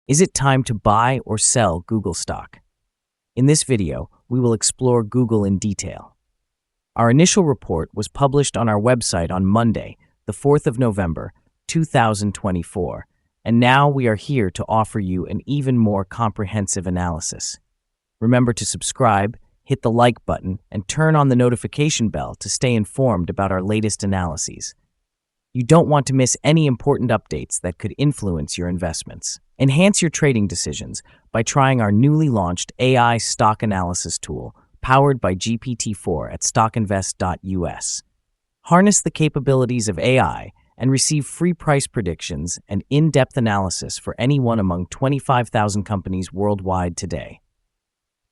Is it time to buy or sell Google stock? In this video, we will explore Google in detail. Our initial report was published on our website on Monday, the 4th of November, 2024, and now we are here to offer you an even more comprehensive analysis. Remember to subscribe, hit the like button, and turn on the notification bell to stay informed about our latest analyses. You don't want to miss any important updates that could influence your investments. Enhance your trading decisions by trying our newly launched AI stock analysis tool powered by GPT-4 at StockInvest.us. Harness the capabilities of AI and receive free price predictions and in-depth analysis for any one among 25,000 companies worldwide today.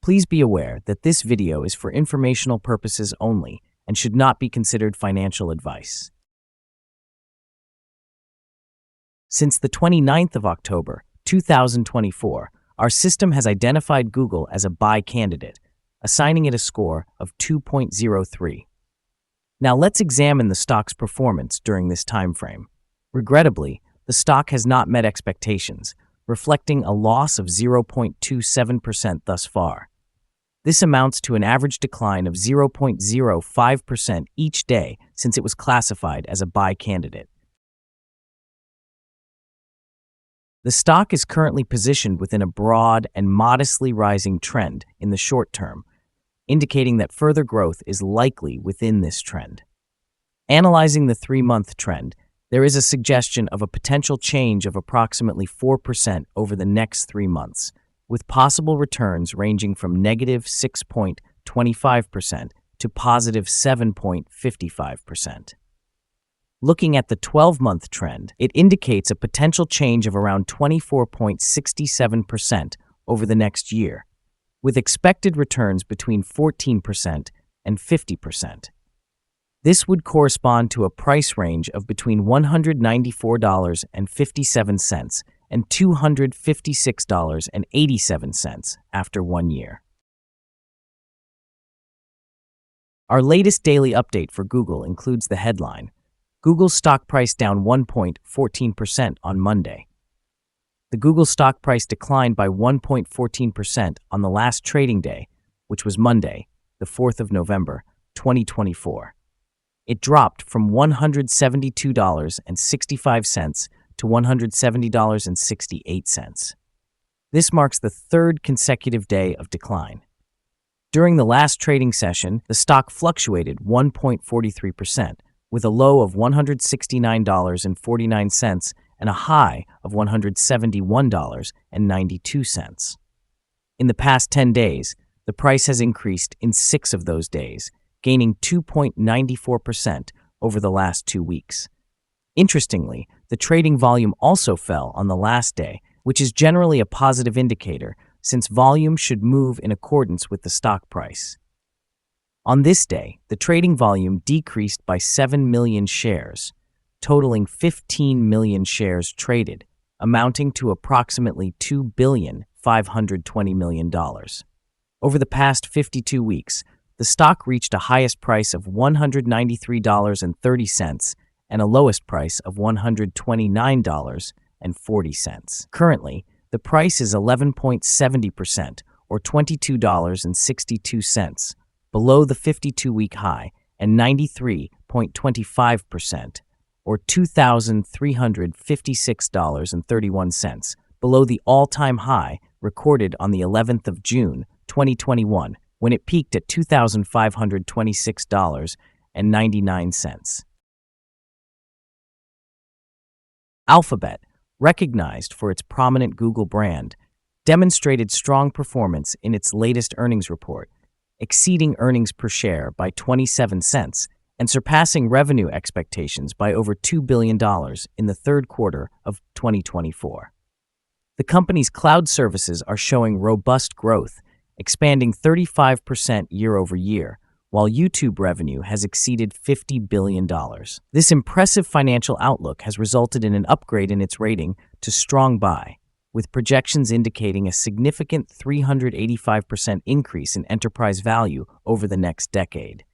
Please be aware that this video is for informational purposes only and should not be considered financial advice. Since the 29th of October, 2024, our system has identified Google as a buy candidate, assigning it a score of 2.03. Now let's examine the stock's performance during this time frame. Regrettably, the stock has not met expectations, reflecting a loss of 0.27% thus far. This amounts to an average decline of 0.05% each day since it was classified as a buy candidate. The stock is currently positioned within a broad and modestly rising trend in the short term, indicating that further growth is likely within this trend. Analyzing the 3-month trend, there is a suggestion of a potential change of approximately 4% over the next 3 months, with possible returns ranging from negative 6.25% to positive 7.55%. Looking at the 12-month trend, it indicates a potential change of around 24.67% over the next year, with expected returns between 14% and 50%. This would correspond to a price range of between $194.57 and $256.87 after 1 year. Our latest daily update for Google includes the headline, Google's stock price down 1.14% on Monday. The Google stock price declined by 1.14% on the last trading day, which was Monday, the 4th of November, 2024. It dropped from $172.65 to $170.68. This marks the third consecutive day of decline. During the last trading session, the stock fluctuated 1.43%, with a low of $169.49 and a high of $171.92. In the past 10 days, the price has increased in 6 of those days, gaining 2.94% over the last 2 weeks. Interestingly, the trading volume also fell on the last day, which is generally a positive indicator since volume should move in accordance with the stock price. On this day, the trading volume decreased by 7 million shares, totaling 15 million shares traded, amounting to approximately $2.520 billion. Over the past 52 weeks, the stock reached a highest price of $193.30 and a lowest price of $129.40. Currently, the price is 11.70% or $22.62, below the 52-week high, and 93.25%, or $2,356.31, below the all-time high recorded on the 11th of June, 2021, when it peaked at $2,526.99. Alphabet, recognized for its prominent Google brand, demonstrated strong performance in its latest earnings report, exceeding earnings per share by 27 cents and surpassing revenue expectations by over $2 billion in the third quarter of 2024. The company's cloud services are showing robust growth, expanding 35% year over year, while YouTube revenue has exceeded $50 billion. This impressive financial outlook has resulted in an upgrade in its rating to strong buy, with projections indicating a significant 385% increase in enterprise value over the next decade.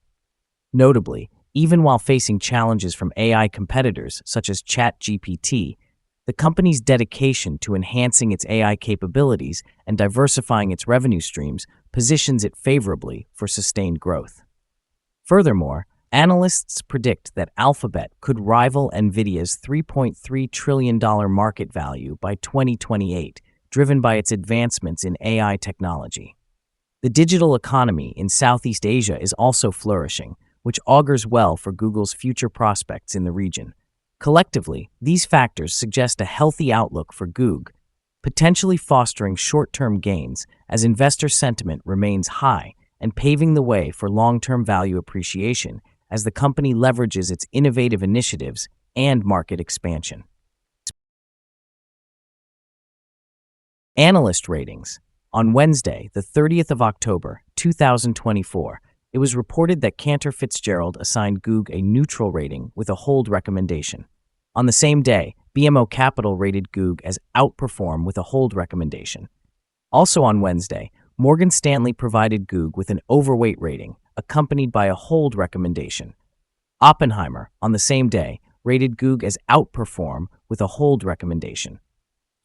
Notably, even while facing challenges from AI competitors such as ChatGPT, The company's dedication to enhancing its AI capabilities and diversifying its revenue streams positions it favorably for sustained growth. Furthermore, analysts predict that Alphabet could rival Nvidia's $3.3 trillion market value by 2028, driven by its advancements in AI technology. The digital economy in Southeast Asia is also flourishing, which augurs well for Google's future prospects in the region. Collectively, these factors suggest a healthy outlook for GOOG, potentially fostering short-term gains as investor sentiment remains high and paving the way for long-term value appreciation as the company leverages its innovative initiatives and market expansion. Analyst Ratings. On Wednesday, the 30th of October, 2024, it was reported that Cantor Fitzgerald assigned GOOG a neutral rating with a hold recommendation. On the same day, BMO Capital rated GOOG as outperform with a hold recommendation. Also on Wednesday, Morgan Stanley provided GOOG with an overweight rating, accompanied by a hold recommendation. Oppenheimer, on the same day, rated GOOG as outperform with a hold recommendation.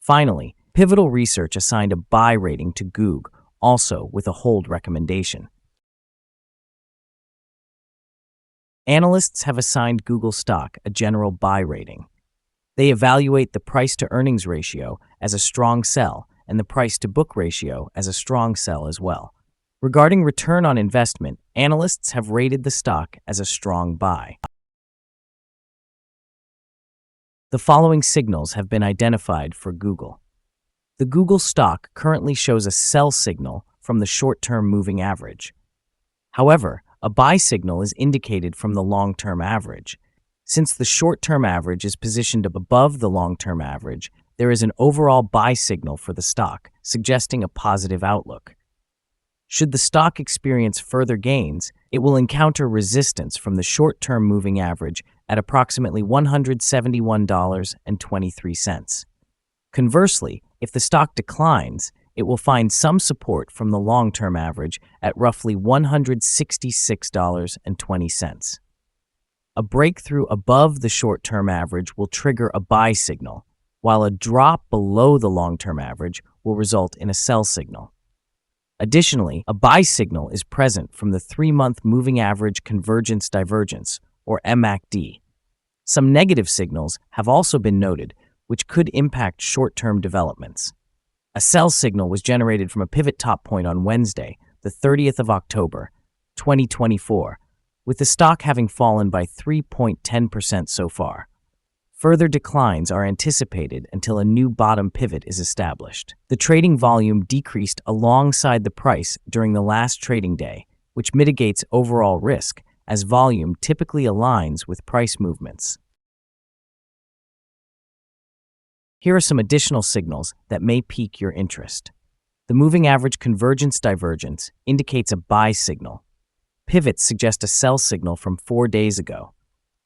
Finally, Pivotal Research assigned a buy rating to GOOG, also with a hold recommendation. Analysts have assigned Google stock a general buy rating. They evaluate the price-to-earnings ratio as a strong sell and the price-to-book ratio as a strong sell as well. Regarding return on investment, analysts have rated the stock as a strong buy. The following signals have been identified for Google. The Google stock currently shows a sell signal from the short-term moving average. However, a buy signal is indicated from the long-term average. Since the short-term average is positioned above the long-term average, there is an overall buy signal for the stock, suggesting a positive outlook. Should the stock experience further gains, it will encounter resistance from the short-term moving average at approximately $171.23. Conversely, if the stock declines, it will find some support from the long-term average at roughly $166.20. A breakthrough above the short-term average will trigger a buy signal, while a drop below the long-term average will result in a sell signal. Additionally, a buy signal is present from the 3-month moving average convergence divergence, or MACD. Some negative signals have also been noted, which could impact short-term developments. A sell signal was generated from a pivot top point on Wednesday, the 30th of October, 2024, with the stock having fallen by 3.10% so far. Further declines are anticipated until a new bottom pivot is established. The trading volume decreased alongside the price during the last trading day, which mitigates overall risk, as volume typically aligns with price movements. Here are some additional signals that may pique your interest. The moving average convergence divergence indicates a buy signal. Pivots suggest a sell signal from 4 days ago.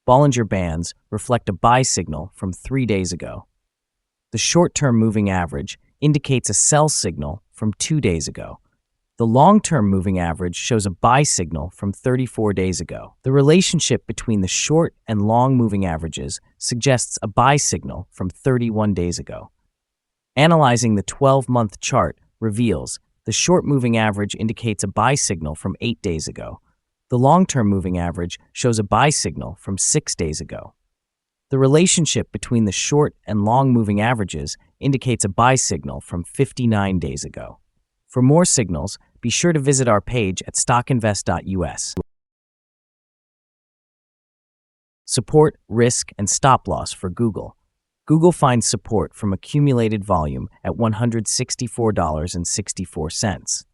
Bollinger Bands reflect a buy signal from 3 days ago. The short-term moving average indicates a sell signal from 2 days ago. The long-term moving average shows a buy signal from 34 days ago. The relationship between the short and long moving averages suggests a buy signal from 31 days ago. Analyzing the 12-month chart reveals the short moving average indicates a buy signal from 8 days ago. The long-term moving average shows a buy signal from 6 days ago. The relationship between the short and long moving averages indicates a buy signal from 59 days ago. For more signals, be sure to visit our page at StockInvest.us. Support, risk, and stop loss for Google. Google finds support from accumulated volume at $164.64.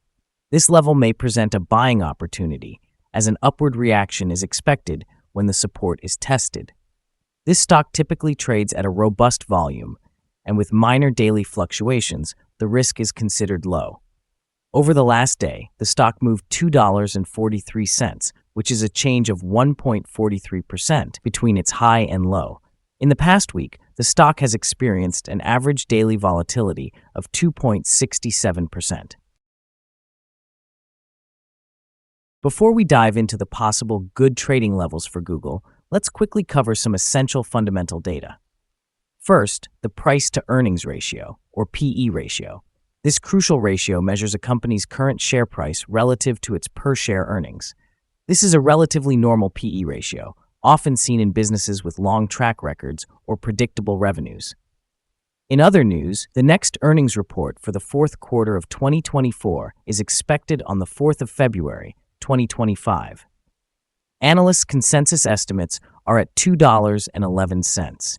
This level may present a buying opportunity, as an upward reaction is expected when the support is tested. This stock typically trades at a robust volume, and with minor daily fluctuations, the risk is considered low. Over the last day, the stock moved $2.43, which is a change of 1.43% between its high and low. In the past week, the stock has experienced an average daily volatility of 2.67%. Before we dive into the possible good trading levels for Google, let's quickly cover some essential fundamental data. First, the price-to-earnings ratio, or PE ratio. This crucial ratio measures a company's current share price relative to its per-share earnings. This is a relatively normal PE ratio, often seen in businesses with long track records or predictable revenues. In other news, the next earnings report for the fourth quarter of 2024 is expected on the 4th of February, 2025. Analysts' consensus estimates are at $2.11.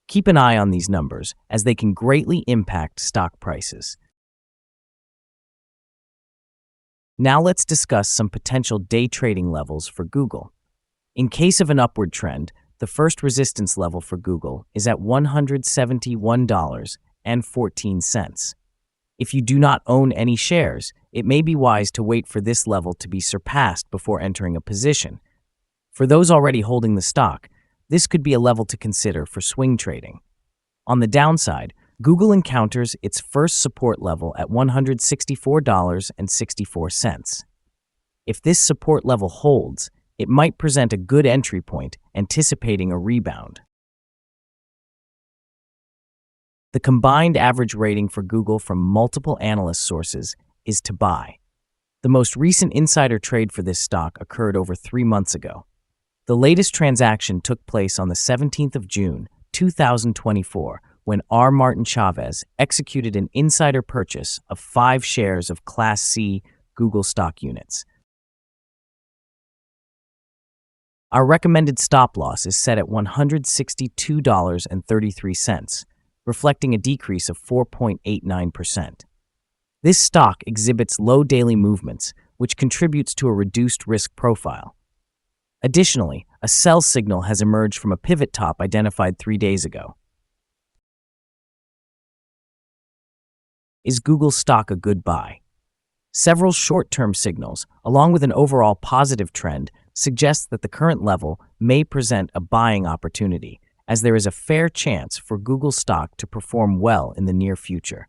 Keep an eye on these numbers, as they can greatly impact stock prices. Now let's discuss some potential day trading levels for Google. In case of an upward trend, the first resistance level for Google is at $171.14. If you do not own any shares, it may be wise to wait for this level to be surpassed before entering a position. For those already holding the stock, this could be a level to consider for swing trading. On the downside, Google encounters its first support level at $164.64. If this support level holds, it might present a good entry point, anticipating a rebound. The combined average rating for Google from multiple analyst sources is to buy. The most recent insider trade for this stock occurred over 3 months ago. The latest transaction took place on the 17th of June, 2024, when R. Martin Chavez executed an insider purchase of 5 shares of Class C Google stock units. Our recommended stop loss is set at $162.33, reflecting a decrease of 4.89%. This stock exhibits low daily movements, which contributes to a reduced risk profile. Additionally, a sell signal has emerged from a pivot top identified 3 days ago. Is Google stock a good buy? Several short-term signals, along with an overall positive trend, suggest that the current level may present a buying opportunity, as there is a fair chance for Google stock to perform well in the near future.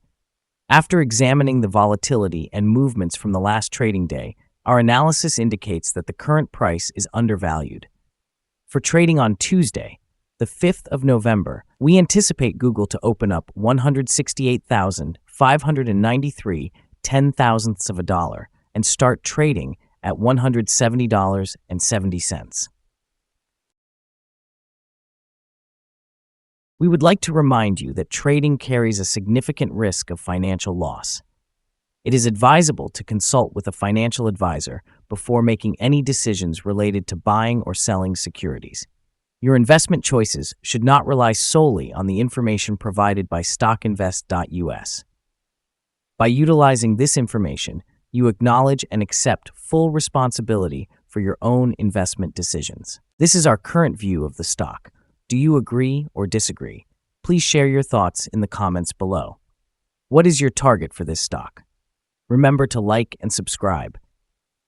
After examining the volatility and movements from the last trading day, our analysis indicates that the current price is undervalued. For trading on Tuesday, the 5th of November, we anticipate Google to open up 168,593 ten-thousandths of a dollar and start trading at $170.70. We would like to remind you that trading carries a significant risk of financial loss. It is advisable to consult with a financial advisor before making any decisions related to buying or selling securities. Your investment choices should not rely solely on the information provided by StockInvest.us. By utilizing this information, you acknowledge and accept full responsibility for your own investment decisions. This is our current view of the stock. Do you agree or disagree? Please share your thoughts in the comments below. What is your target for this stock? Remember to like and subscribe.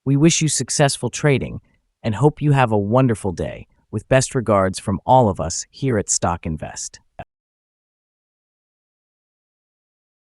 We wish you successful trading and hope you have a wonderful day, with best regards from all of us here at Stock Invest.